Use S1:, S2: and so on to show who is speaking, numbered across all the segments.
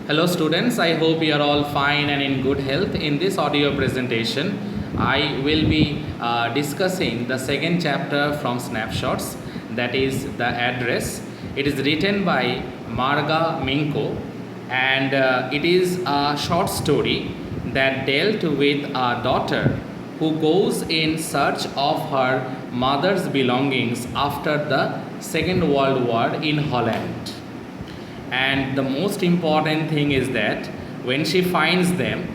S1: Hello students, I hope you are all fine and in good health. In this audio presentation, I will be discussing the second chapter from Snapshots, that is the address. It is written by Marga Minko, and it is a short story that dealt with a daughter who goes in search of her mother's belongings after the Second World War in Holland. And the most important thing is that when she finds them,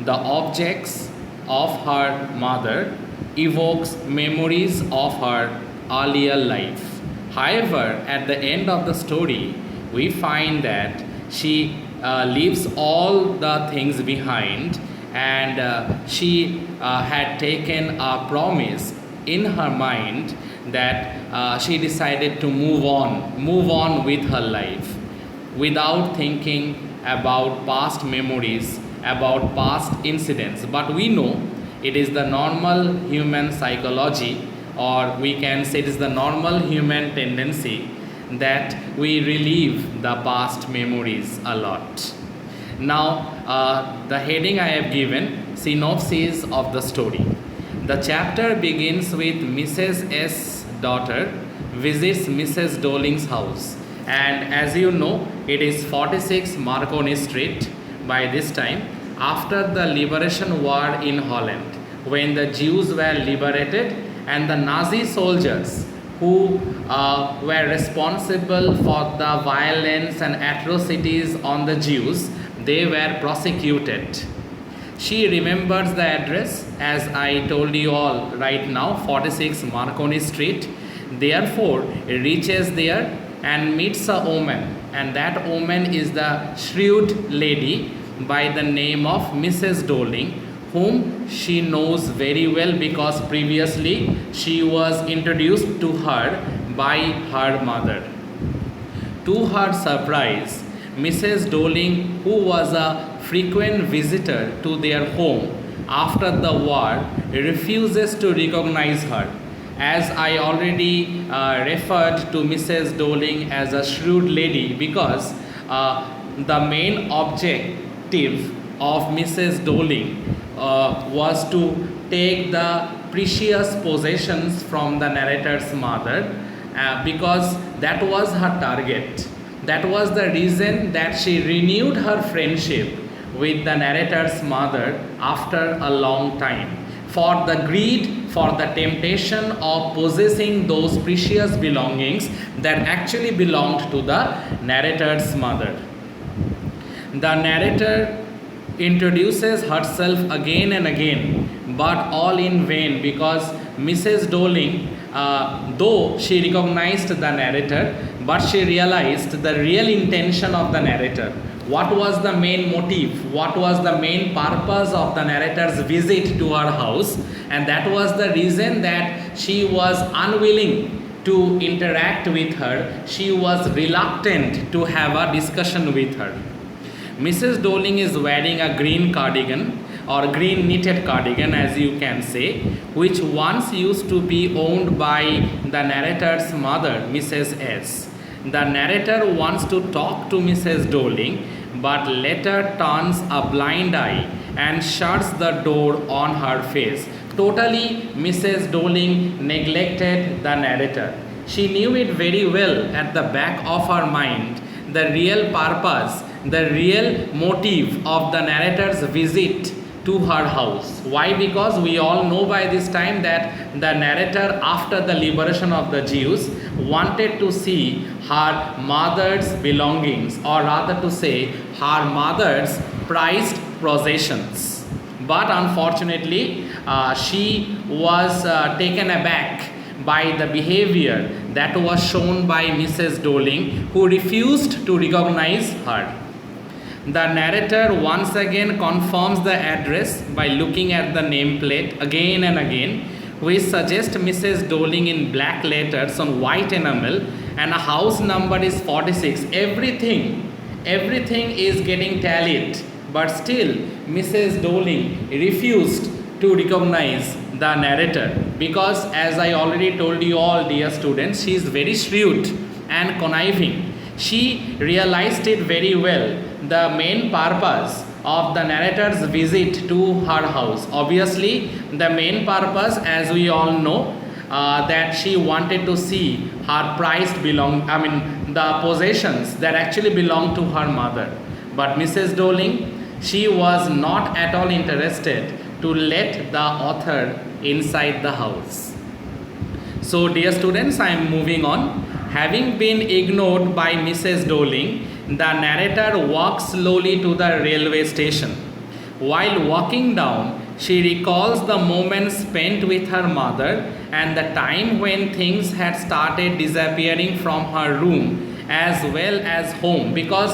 S1: the objects of her mother evokes memories of her earlier life. However, at the end of the story, we find that she leaves all the things behind, and she had taken a promise in her mind that she decided to move on with her life without thinking about past memories, about past incidents. But we know it is the normal human psychology, or we can say it is the normal human tendency that we relive the past memories a lot. Now, the heading I have given, Synopsis of the story. The chapter begins with Mrs. S. daughter visits Mrs. Doling's house. And as you know, it is 46 Marconi Street by this time, after the liberation war in Holland, when the Jews were liberated and the Nazi soldiers who were responsible for the violence and atrocities on the Jews, they were prosecuted. She remembers the address, as I told you all right now, 46 Marconi Street. Therefore, reaches there and meets a woman, and that woman is the shrewd lady by the name of Mrs. Doling, whom she knows very well because previously she was introduced to her by her mother. To her surprise, Mrs. Doling, who was a frequent visitor to their home after the war, refuses to recognize her. As I already referred to Mrs. Doling as a shrewd lady, because the main objective of Mrs. Doling was to take the precious possessions from the narrator's mother, because that was her target. That was the reason that she renewed her friendship with the narrator's mother after a long time. For the greed, for the temptation of possessing those precious belongings that actually belonged to the narrator's mother. The narrator introduces herself again and again, but all in vain, because Mrs. Doling, though she recognized the narrator, but she realized the real intention of the narrator. What was the main motive? What was the main purpose of the narrator's visit to her house? And that was the reason that she was unwilling to interact with her. She was reluctant to have a discussion with her. Mrs. Doling is wearing a green cardigan, or green knitted cardigan as you can say, which once used to be owned by the narrator's mother, Mrs. S. The narrator wants to talk to Mrs. Doling, but later turns a blind eye and shuts the door on her face. Totally, Mrs. Doling neglected the narrator. She knew it very well at the back of her mind, the real purpose, the real motive of the narrator's visit to her house. Why? Because we all know by this time that the narrator, after the liberation of the Jews, wanted to see her mother's belongings, or rather to say her mother's prized possessions. But unfortunately, she was taken aback by the behavior that was shown by Mrs. Doling, who refused to recognize her. The narrator once again confirms the address by looking at the nameplate again and again, which suggests Mrs. Doling in black letters on white enamel, and a house number is 46. Everything is getting tallied, but still Mrs. Doling refused to recognize the narrator, because as I already told you all, dear students, she is very shrewd and conniving. She realized it very well the main purpose of the narrator's visit to her house? Obviously, the main purpose, as we all know, that she wanted to see her the possessions that actually belong to her mother. But Mrs. Doling, she was not at all interested to let the author inside the house. So dear students, I am moving on. Having been ignored by Mrs. Doling, the narrator walks slowly to the railway station. While walking down, she recalls the moments spent with her mother and the time when things had started disappearing from her room as well as home. Because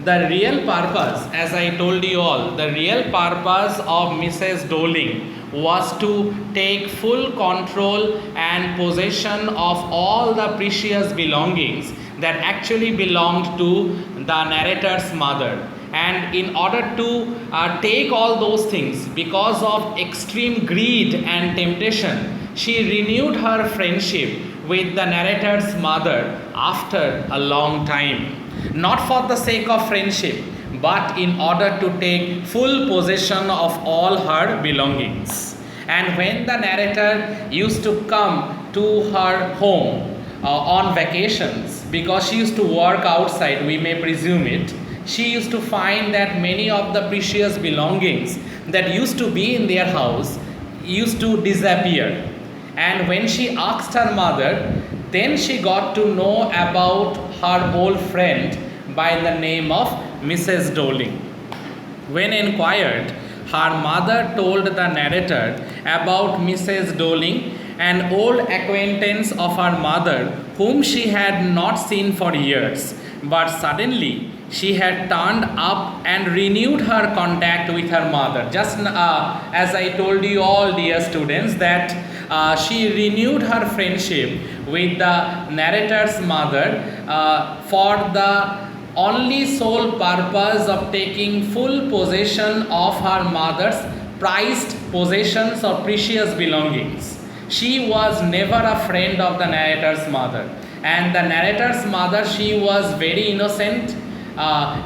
S1: the real purpose, as I told you all, the real purpose of Mrs. Doling was to take full control and possession of all the precious belongings that actually belonged to the narrator's mother. And in order to take all those things, because of extreme greed and temptation, she renewed her friendship with the narrator's mother after a long time. Not for the sake of friendship, but in order to take full possession of all her belongings. And when the narrator used to come to her home on vacations, because she used to work outside, we may presume it, she used to find that many of the precious belongings that used to be in their house used to disappear. And when she asked her mother, then she got to know about her old friend by the name of Mrs. Doling. When inquired, her mother told the narrator about Mrs. Doling, an old acquaintance of her mother whom she had not seen for years. But suddenly, she had turned up and renewed her contact with her mother. Just as I told you all, dear students, that she renewed her friendship with the narrator's mother for the only sole purpose of taking full possession of her mother's prized possessions or precious belongings. She was never a friend of the narrator's mother. And the narrator's mother, she was very innocent,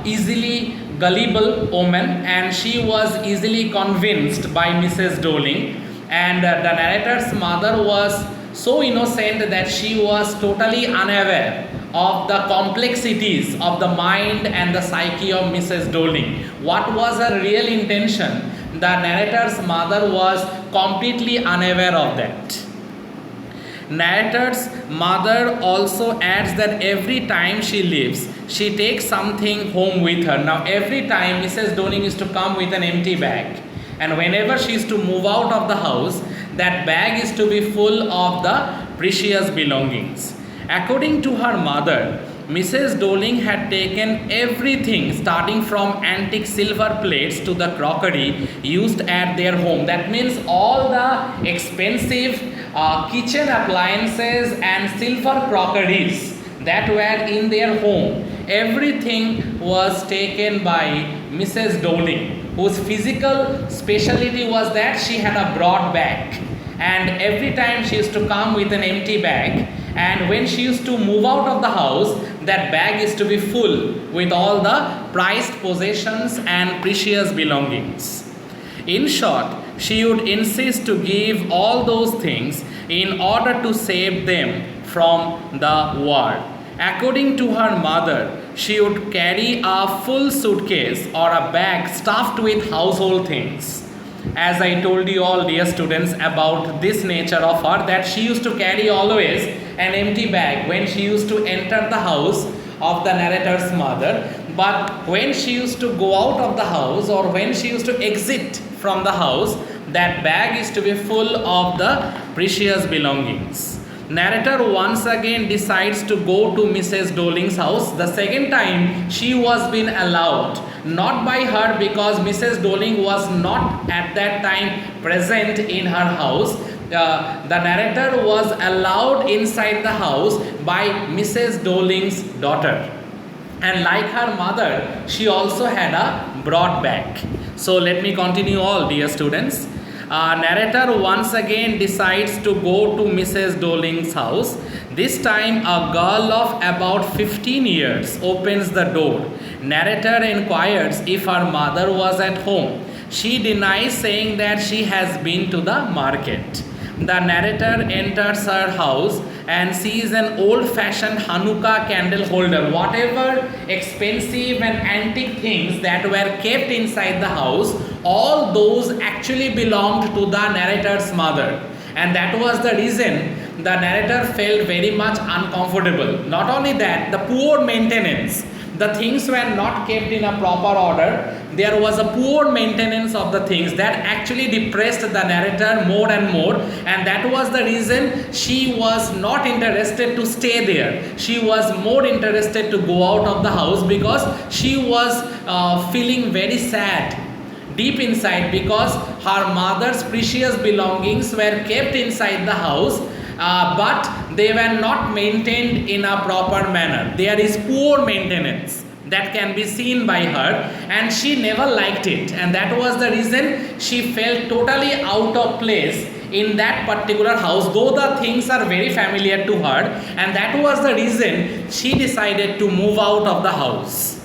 S1: easily gullible woman, and she was easily convinced by Mrs. Doling. And the narrator's mother was so innocent that she was totally unaware of the complexities of the mind and the psyche of Mrs. Doling. What was her real intention? The narrator's mother was completely unaware of that. Narrator's mother also adds that every time she leaves, she takes something home with her. Now every time Mrs. Doling used to come with an empty bag, and whenever she is to move out of the house, that bag is to be full of the precious belongings. According to her mother, Mrs. Doling had taken everything, starting from antique silver plates to the crockery used at their home. That means all the expensive kitchen appliances and silver crockeries that were in their home. Everything was taken by Mrs. Doling, whose physical specialty was that she had a broad back. And every time she used to come with an empty bag, and when she used to move out of the house, that bag is to be full with all the prized possessions and precious belongings. In short, she would insist to give all those things in order to save them from the war. According to her mother, she would carry a full suitcase or a bag stuffed with household things. As I told you all, dear students, about this nature of her, that she used to carry always an empty bag when she used to enter the house of the narrator's mother. But when she used to go out of the house or when she used to exit from the house, that bag is to be full of the precious belongings. Narrator once again decides to go to Mrs. Doling's house. The second time she was being allowed, not by her, because Mrs. Doling was not at that time present in her house. The narrator was allowed inside the house by Mrs. Doling's daughter. And like her mother, she also had a broad back. So let me continue all, dear students. Narrator once again decides to go to Mrs. Doling's house. This time, a girl of about 15 years opens the door. Narrator inquires if her mother was at home. She denies, saying that she has been to the market. The narrator enters her house and sees an old-fashioned Hanukkah candle holder. Whatever expensive and antique things that were kept inside the house, all those actually belonged to the narrator's mother. And that was the reason the narrator felt very much uncomfortable. Not only that, the poor maintenance. The things were not kept in a proper order. There was a poor maintenance of the things that actually depressed the narrator more and more, and that was the reason she was not interested to stay there. She was more interested to go out of the house because she was feeling very sad deep inside, because her mother's precious belongings were kept inside the house, but they were not maintained in a proper manner. There is poor maintenance that can be seen by her, and she never liked it, and that was the reason she felt totally out of place in that particular house, though the things are very familiar to her, and that was the reason she decided to move out of the house.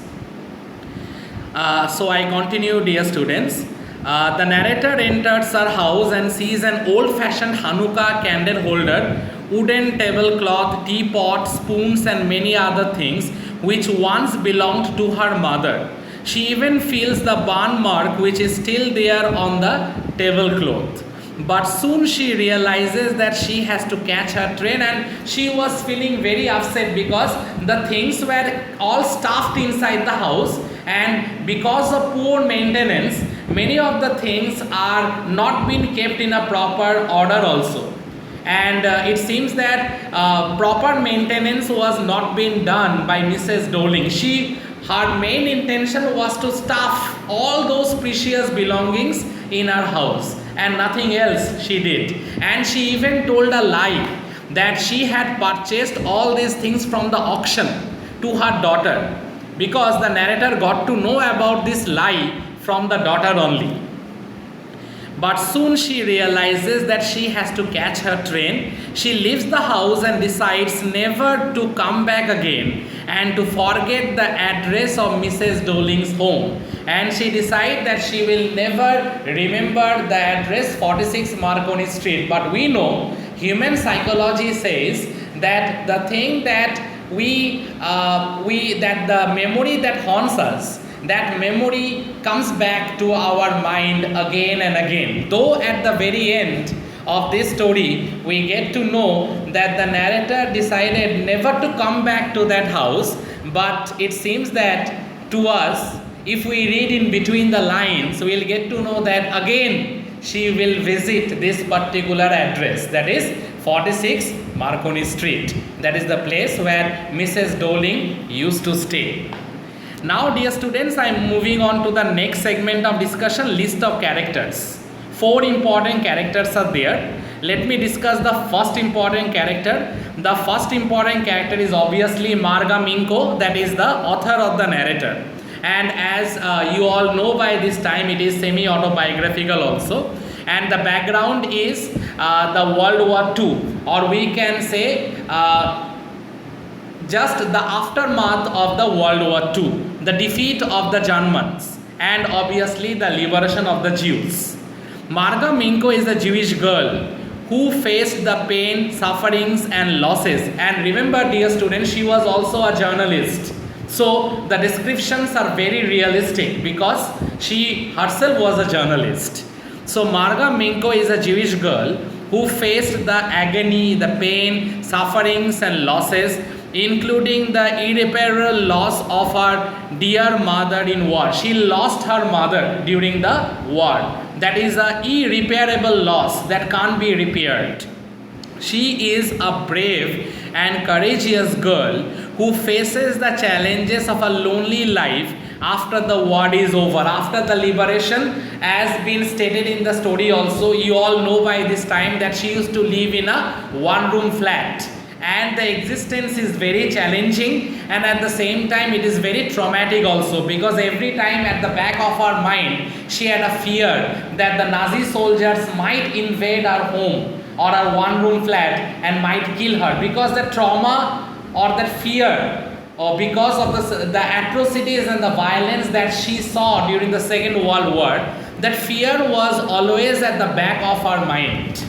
S1: So I continue, dear students. The narrator enters her house and sees an old-fashioned Hanukkah candle holder, wooden tablecloth, teapot, spoons and many other things which once belonged to her mother. She even feels the burn mark which is still there on the tablecloth. But soon she realizes that she has to catch her train, and she was feeling very upset because the things were all stuffed inside the house, and because of poor maintenance, many of the things are not being kept in a proper order also. And it seems that proper maintenance was not being done by Mrs. Doling. Her main intention was to stuff all those precious belongings in her house, and nothing else she did. And she even told a lie that she had purchased all these things from the auction to her daughter, because the narrator got to know about this lie from the daughter only. But soon she realizes that she has to catch her train. She leaves the house and decides never to come back again and to forget the address of Mrs. Doling's home. And she decides that she will never remember the address 46 Marconi Street. But we know human psychology says that the thing that that the memory that haunts us, that memory comes back to our mind again and again. Though at the very end of this story, we get to know that the narrator decided never to come back to that house, but it seems that to us, if we read in between the lines, we'll get to know that again she will visit this particular address, that is 46 Marconi Street. That is the place where Mrs. Doling used to stay. Now, dear students, I am moving on to the next segment of discussion, list of characters. 4 important characters are there. Let me discuss the first important character. The first important character is obviously Marga Minko, that is the author of the narrator. And as you all know by this time, it is semi-autobiographical also. And the background is the World War II, or we can say just the aftermath of the World War II, the defeat of the Germans, and obviously the liberation of the Jews. Marga Minko is a Jewish girl who faced the pain, sufferings and losses. And remember, dear students, she was also a journalist. So the descriptions are very realistic because she herself was a journalist. So Marga Minko is a Jewish girl who faced the agony, the pain, sufferings and losses, including the irreparable loss of her dear mother in war. She lost her mother during the war. That is an irreparable loss that can't be repaired. She is a brave and courageous girl who faces the challenges of a lonely life after the war is over, after the liberation. As been stated in the story also, you all know by this time that she used to live in a one-room flat. And the existence is very challenging, and at the same time it is very traumatic also, because every time at the back of her mind she had a fear that the Nazi soldiers might invade our home or a one-room flat and might kill her, because the trauma or that fear, or because of the atrocities and the violence that she saw during the Second World War, that fear was always at the back of her mind.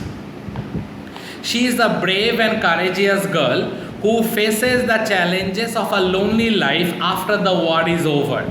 S1: She is a brave and courageous girl who faces the challenges of a lonely life after the war is over.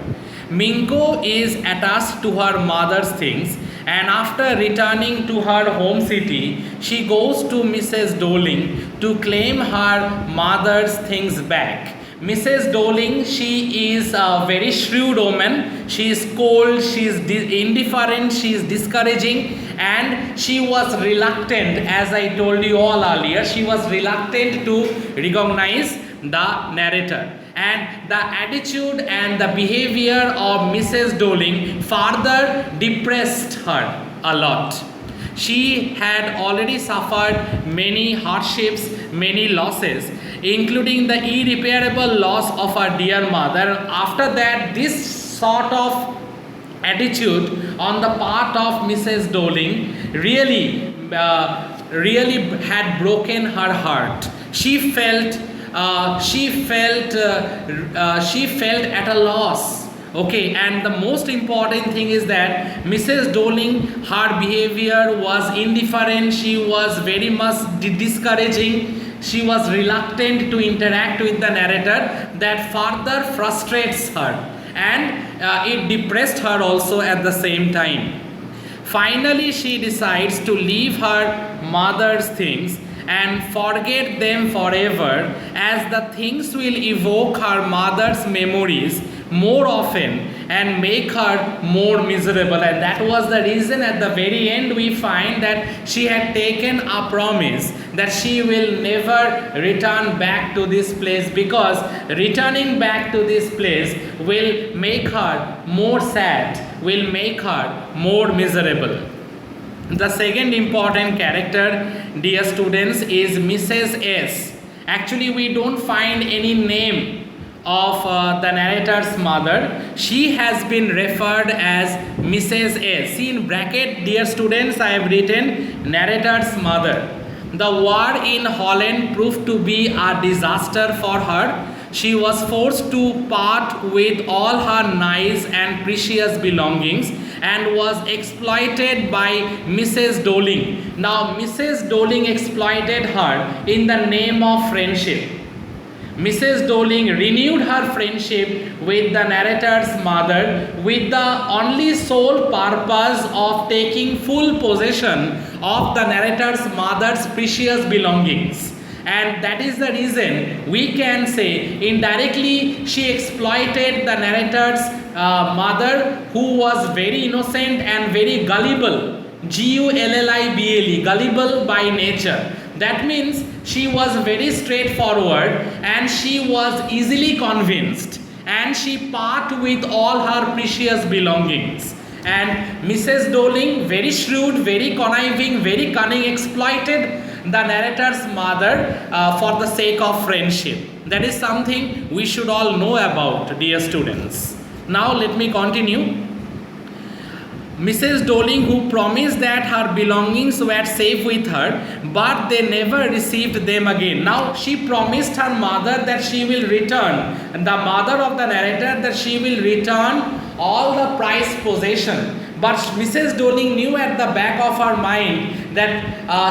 S1: Minko is attached to her mother's things, and after returning to her home city, she goes to Mrs. Doling to claim her mother's things back. Mrs. Doling, she is a very shrewd woman. She is cold, she is indifferent, she is discouraging, and she was reluctant, as I told you all earlier, she was reluctant to recognize the narrator. And the attitude and the behavior of Mrs. Doling further depressed her a lot. She had already suffered many hardships, many losses, including the irreparable loss of her dear mother. After that, this sort of attitude on the part of Mrs. Doling really had broken her heart. She felt at a loss. Okay, and the most important thing is that Mrs. Doling, her behavior was indifferent. She was very much discouraging. She was reluctant to interact with the narrator. That further frustrates her, and it depressed her also at the same time. Finally, she decides to leave her mother's things and forget them forever, as the things will evoke her mother's memories more often and make her more miserable. And that was the reason at the very end we find that she had taken a promise that she will never return back to this place, because returning back to this place will make her more sad, will make her more miserable. The second important character, dear students, is Mrs. S. Actually, we don't find any name of the narrator's mother. She has been referred as Mrs. S. See, in bracket, dear students, I have written narrator's mother. The war in Holland proved to be a disaster for her. She was forced to part with all her nice and precious belongings and was exploited by Mrs. Doling. Now, Mrs. Doling exploited her in the name of friendship. Mrs. Doling renewed her friendship with the narrator's mother with the only sole purpose of taking full possession of the narrator's mother's precious belongings. And that is the reason we can say indirectly she exploited the narrator's mother, who was very innocent and very gullible. Gullible, gullible by nature. That means she was very straightforward and she was easily convinced, and she part with all her precious belongings. And Mrs. Doling, very shrewd, very conniving, very cunning, exploited the narrator's mother for the sake of friendship. That is something we should all know about, dear students. Now let me continue. Mrs. Doling, who promised that her belongings were safe with her, but they never received them again. Now she promised her mother that she will return, the mother of the narrator, that she will return all the prized possession. But Mrs. Doling knew at the back of her mind that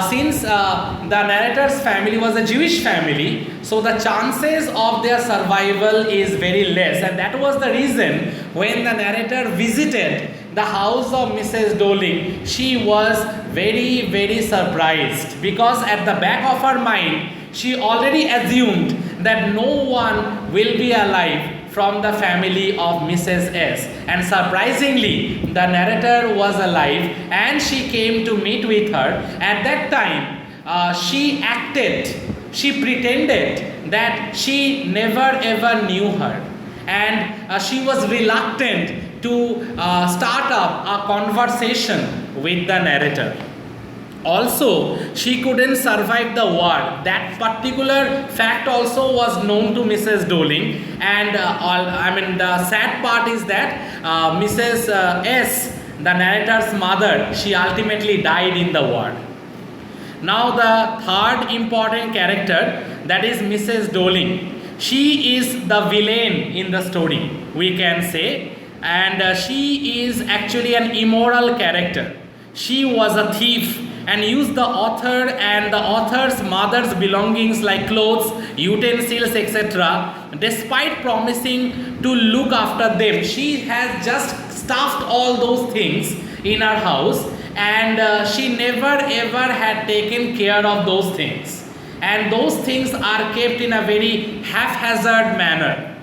S1: since the narrator's family was a Jewish family, so the chances of their survival is very less. And that was the reason when the narrator visited the house of Mrs. Doling, she was very, very surprised, because at the back of her mind, she already assumed that no one will be alive from the family of Mrs. S. And surprisingly, the narrator was alive and she came to meet with her. At that time, she pretended that she never ever knew her. And she was reluctant to start up a conversation with the narrator. Also, she couldn't survive the war. That particular fact also was known to Mrs. Doling. And the sad part is that Mrs. S, the narrator's mother, she ultimately died in the war. Now the third important character, that is Mrs. Doling. She is the villain in the story, we can say, and she is actually an immoral character. She was a thief and used the author and the author's mother's belongings like clothes, utensils, etc. Despite promising to look after them, she has just stuffed all those things in her house, and she never ever had taken care of those things. And those things are kept in a very haphazard manner.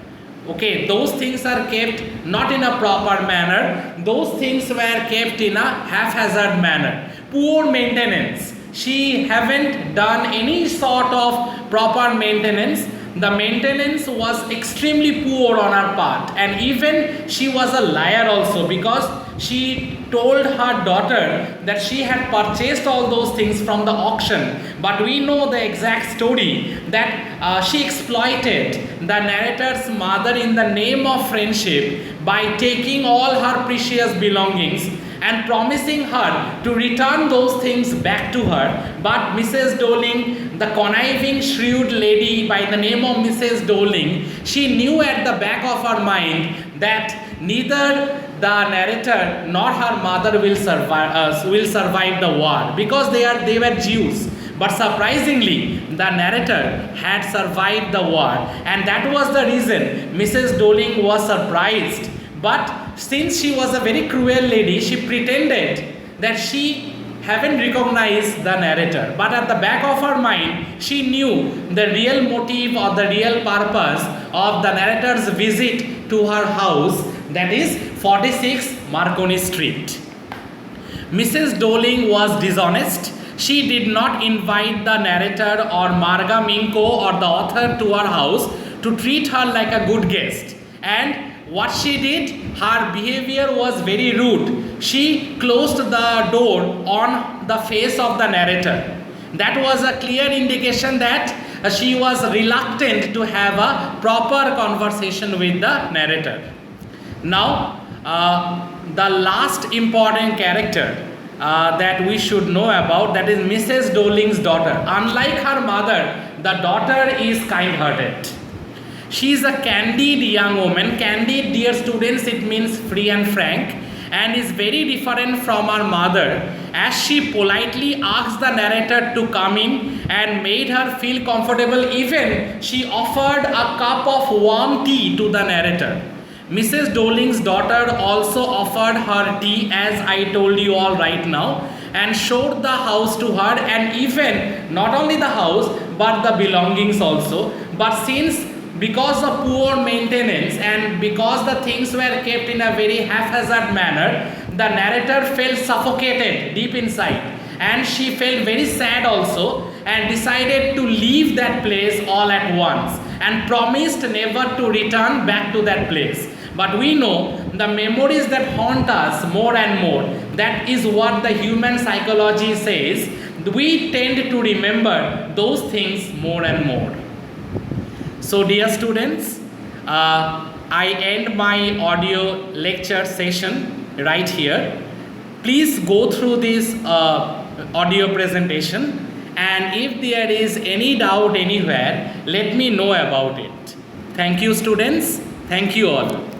S1: Okay, those things are kept not in a proper manner. Those things were kept in a haphazard manner. Poor maintenance. She haven't done any sort of proper maintenance. The maintenance was extremely poor on her part, and even she was a liar also, because she told her daughter that she had purchased all those things from the auction, but we know the exact story that she exploited the narrator's mother in the name of friendship by taking all her precious belongings and promising her to return those things back to her. But Mrs. Doling, the conniving, shrewd lady by the name of Mrs. Doling, she knew at the back of her mind that neither the narrator nor her mother will survive the war, because they were Jews. But surprisingly, the narrator had survived the war, and that was the reason Mrs. Doling was surprised. But since she was a very cruel lady, she pretended that she haven't recognized the narrator. But at the back of her mind, she knew the real motive or the real purpose of the narrator's visit to her house, that is 46 Marconi Street. Mrs. Doling was dishonest. She did not invite the narrator or Marga Minko or the author to her house to treat her like a good guest. And what she did, her behavior was very rude. She closed the door on the face of the narrator. That was a clear indication that she was reluctant to have a proper conversation with the narrator. Now, the last important character that we should know about, that is Mrs. Doling's daughter. Unlike her mother, the daughter is kind-hearted. She is a candid young woman. Candid, dear students, it means free and frank, and is very different from her mother, as she politely asked the narrator to come in and made her feel comfortable. Even she offered a cup of warm tea to the narrator. Mrs. Doling's daughter also offered her tea, as I told you all right now, and showed the house to her, and even not only the house but the belongings also. But since, because of poor maintenance and because the things were kept in a very haphazard manner, the narrator felt suffocated deep inside, and she felt very sad also, and decided to leave that place all at once and promised never to return back to that place. But we know the memories that haunt us more and more, that is what the human psychology says. We tend to remember those things more and more. So dear students, I end my audio lecture session right here. Please go through this audio presentation, and if there is any doubt anywhere, let me know about it. Thank you, students. Thank you all.